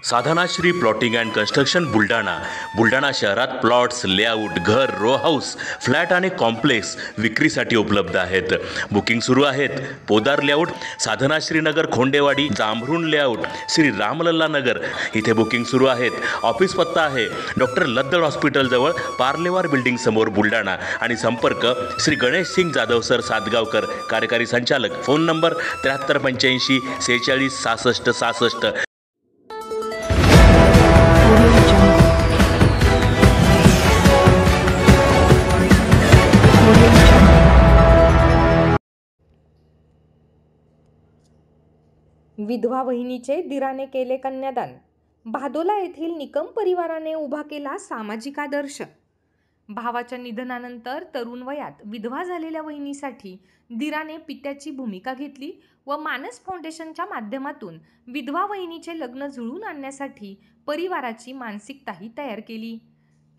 Sadhanashri plotting and construction Buldhana शहरात plots, layout, घर, row house, flat आणि कॉम्प्लेक्स विक्रीसाठी उपलब्ध आहेत. बुकिंग सुरू आहेत. पोदार लेआउट, साधनाश्री नगर, खोंडेवाडी, जांभरुण लेआउट, श्री रामलल्ला नगर इथे बुकिंग सुरू आहेत. ऑफिस पत्ता आहे डॉक्टर लद्दड हॉस्पिटल जवळ, पार्लेवार बिल्डिंग समोर, बुलढाणा. आणि संपर्क श्री गणेश सिंग जाधव सर सातगावकर, कार्यकारी संचालक. Phone number 7385 46 66 66. विधवा बहिणीचे दिराने केले कन्यादान. भादोला येथील निकम परिवाराने उभा केला सामाजिक आदर्श. भावाच्या निधनानंतर तरुण वयात विधवा झालेल्या बहिणीसाठी दिराने पित्याची भूमिका घेतली व मानस फाउंडेशनच्या माध्यमातून विधवा बहिणीचे लग्न जुळवून आणण्यासाठी परिवाराची मानसिकताही तयार केली.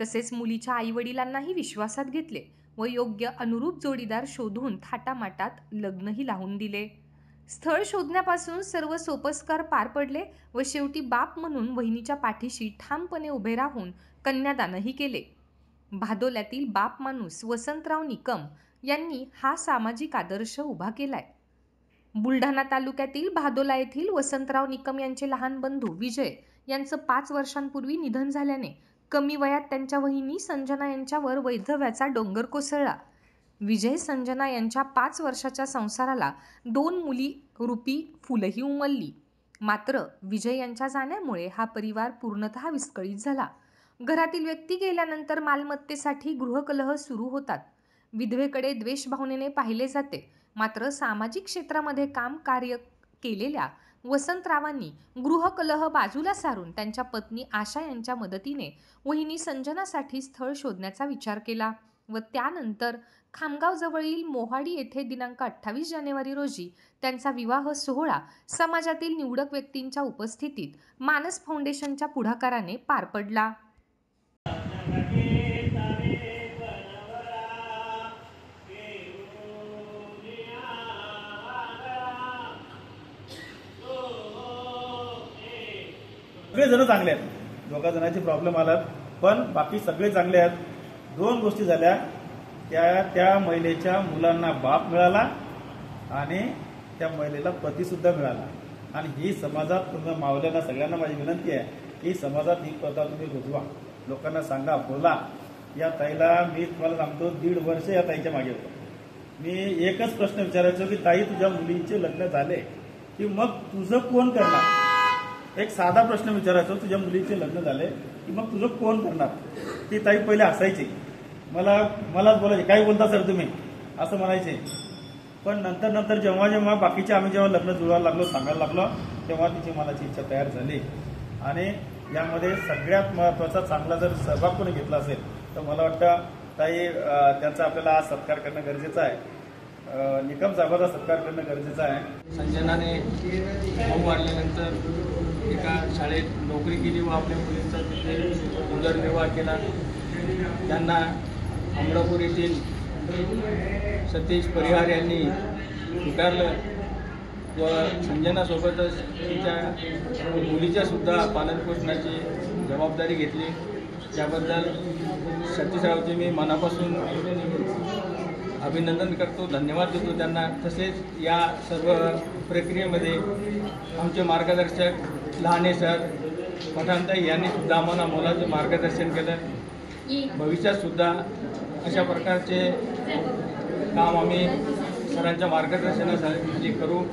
तसेच मुलीच्या आईवडिलांनाही विश्वासात घेतले व योग्य अनुरूप जोडीदार शोधून थाटामाटात लग्नही लावून दिले. स्थळ शोधण्यापासून सर्व सोपस्कार पार पडले व शेवटी बाप म्हणून बहिणीच्या पाठीशी ठामपणे उभे राहून कन्यादानही केले. भादोल्यातील बाप माणूस वसंतराव निकम यांनी हा सामाजिक आदर्श उभा केलाय. बुलढाणा तालुक्यातील भादोला येथील वसंतराव निकम यांचे लहान बंधू विजय यांचं 5 वर्षांपूर्वी निधन झाल्याने कमी वयात त्यांच्या वहिनी संजना यांच्यावर वैधव्याचा डोंगर कोसळला. विजय संजना यांच्या 5 वर्षाच्या संसाराला 2 मुली रूपी फुलही उमलली. मात्र विजय यांच्या जाण्यामुळे हा परिवार पूर्णतः विस्कळीत झाला. घरातील व्यक्ती गेल्यानंतर मालमत्तेसाठी गृहकलह सुरू होतात. विधवेकडे द्वेषभावनेने पाहिले जाते. मात्र सामाजिक क्षेत्रामध्ये कार्य केलेल्या वसंतरावांनी गृहकलह बाजूला सारून त्यांच्या पत्नी आशा यांच्या मदतीने वहिनी संजनासाठी स्थळ शोधण्याचा विचार केला व त्यानंतर खामगाव जवळील मोहाडी येथे दिनांक 28 जानेवारी रोजी त्यांचा विवाह सोहळा समाजातील निवडक व्यक्तींच्या उपस्थितीत मानस फाउंडेशनच्या पुढाकाराने पार पडला. सगळे जण चांगले आहेत. 2 जणांचे प्रॉब्लेम आलात पण बाकी सगळे चांगले आहेत. 2 गोष्टी झाल्या. त्या महिलेच्या मुलांना बाप मिळाला आणि त्या महिलेला पती सुद्धा मिळाला. आणि ही समाजात तुम्ही मावल्याला सगळ्यांना माझी विनंती आहे की समाजात ही प्रथा तुम्ही रुजवा, लोकांना सांगा, बोला. या ताईला मी तुम्हाला सांगतो 1.5 वर्ष या ताईच्या मागे होतो. मी एकच प्रश्न विचारायचो की ताई तुझ्या मुलींचे लग्न झाले की मग तुझं कोण करणार. एक साधा प्रश्न विचारायचो, तुझ्या मुलीचे लग्न झाले की मग तुझं कोण करणार. ती ताई पहिले हसायची, मलाच बोलायचे काय बोलता सर तुम्ही असं म्हणायचे. पण नंतर जेव्हा बाकीचे आम्ही जेव्हा लग्न जुळवायला लागलो, सांगायला लागलो, तेव्हा तिची मनाची इच्छा तयार झाली. आणि यामध्ये सगळ्यात महत्त्वाचा चांगला जर सहभाग कोणी घेतला असेल तर मला वाटतं ताई त्यांचा आपल्याला आज सत्कार करणं गरजेचं आहे. निकम साहेबांचा सत्कार करणं गरजेचं आहे. संजनाने भाऊ वाढल्यानंतर एका शाळेत नोकरी केली व आपल्या मुलींचा तिथे उदरनिर्वाह केला. त्यांना अमरापूर येथील सतीश परिहार यांनी स्वीकारलं व संजनासोबतच तिच्या मुलीच्या सुद्धा पालनपोषणाची जबाबदारी घेतली. त्याबद्दल सतीशरावचे मी मनापासून अभिनंदन करतो, धन्यवाद देतो त्यांना. तसेच या सर्व प्रक्रियेमध्ये आमचे मार्गदर्शक लहाने सर, पठाणताई यांनी सुद्धा आम्हाला मोलाचं मार्गदर्शन केलं. भविष्यात सुद्धा अशा प्रकारचे काम आम्ही सरांच्या मार्गदर्शनासाठी करू.